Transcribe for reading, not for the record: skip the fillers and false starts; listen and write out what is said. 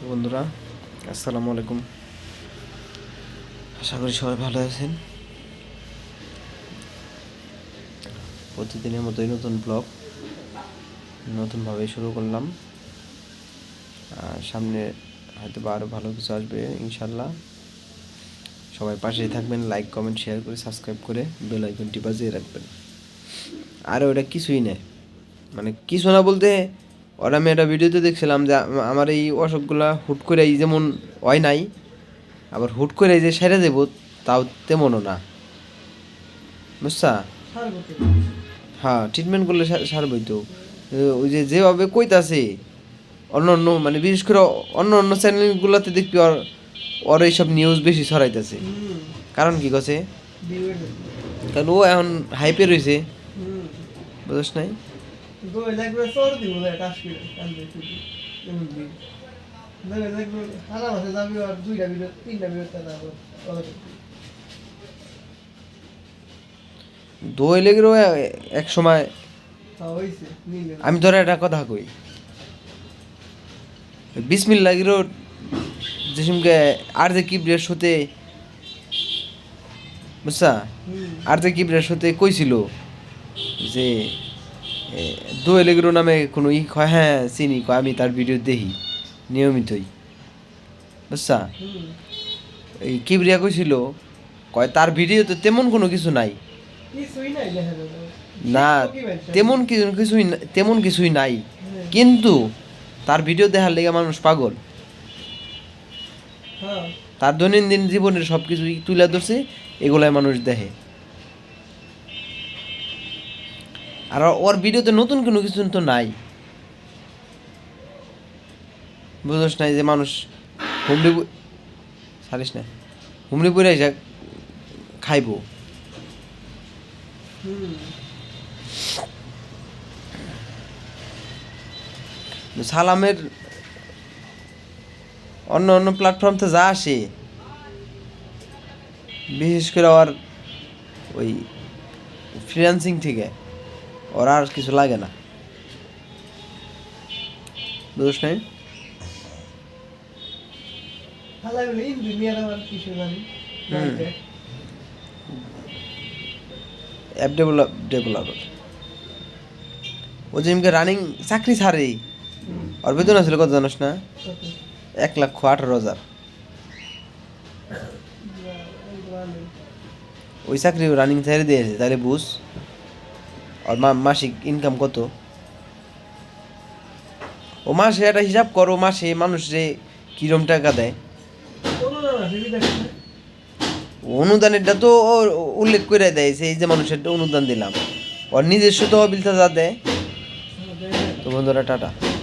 বন্ধুরা, আসসালামু আলাইকুম। আশা করি সবাই ভালো আছেন। প্রতিদিনের মতোই নতুন ব্লগ নতুনভাবে শুরু করলাম। সামনে হয়তো আরও ভালো কিছু আসবে ইনশাল্লাহ। সবাই পাশেই থাকবেন, লাইক কমেন্ট শেয়ার করে সাবস্ক্রাইব করে বেল আইকনটি বাজিয়ে রাখবেন। আর ওটা কিছুই নেই, মানে কিছু না বলতে ওরা, আমি একটা ভিডিওতে দেখছিলাম যে আমার এই অসুখগুলা হুট করে এই যেমন হয় নাই, আবার হুট করে যে সেরে দেব তাও তেমনও না, বুঝছা? হ্যাঁ, ট্রিটমেন্ট করলে সারবই তো। ওই যে যেভাবে কইতাছে অন্য অন্য, মানে বিশেষ করে অন্য অন্য চ্যানেলগুলোতে দেখবি ওর এইসব নিউজ বেশি ছড়াইতেছে। কারণ কি কছে, কারণ ও এখন হাইপে রয়েছে, বুঝছ নাই? দই লেগেও এক সময়, আমি ধরে একটা কথা কই, বিসমিল্লাহিরও যেসমকে আর যে কিবরের সাথে, বুঝছা, আর যে কিবরের সাথে কইছিল যে দোয়েল এগ্রো নামে কোনো কয়, হ্যাঁ চিনি, কয় আমি তার ভিডিও দেখি নিয়মিতই, বুঝছা? এই কিবরিয়া কইছিল, কয় তার ভিডিওতে তেমন কোনো কিছু নাই, না তেমন কিছুই নাই, কিন্তু তার ভিডিও দেখার লেগে মানুষ পাগল। তার দৈনন্দিন জীবনের সব কিছুই তুলে ধরছে, এগুলাই মানুষ দেখে। আর ওর ভিডিওতে নতুন কোনো কিছু তো নাই, বুঝোস নাই? যে মানুষ হুমড়ি সারিস না, হুমড়ি পড়ে এসে খাইব। সালামের অন্য অন্য প্ল্যাটফর্ম তো যা আসে, বিশেষ করে ওর ওই ফ্রিল্যান্সিং থেকে ওর আর কিছু লাগে না, বুঝছ নাই? App developer. ও যে রানিং চাকরি ছাড়ে, ওর বেতন আসলে কত জানোস না? 1,18,000। ওই চাকরি রানিং ছেড়ে দিয়েছে, তাহলে বুঝ ওর মাসিক ইনকাম কত। ও মাসে একটা হিসাব করো, মাসে মানুষে কিরম টাকা দেয়। অনুদানেরটা তো উল্লেখ করে দেয়, এই যে মানুষের অনুদান দিলাম, ওর নিজস্ব তহবিলটা যা দেয়। তো বন্ধুরা, টাটা।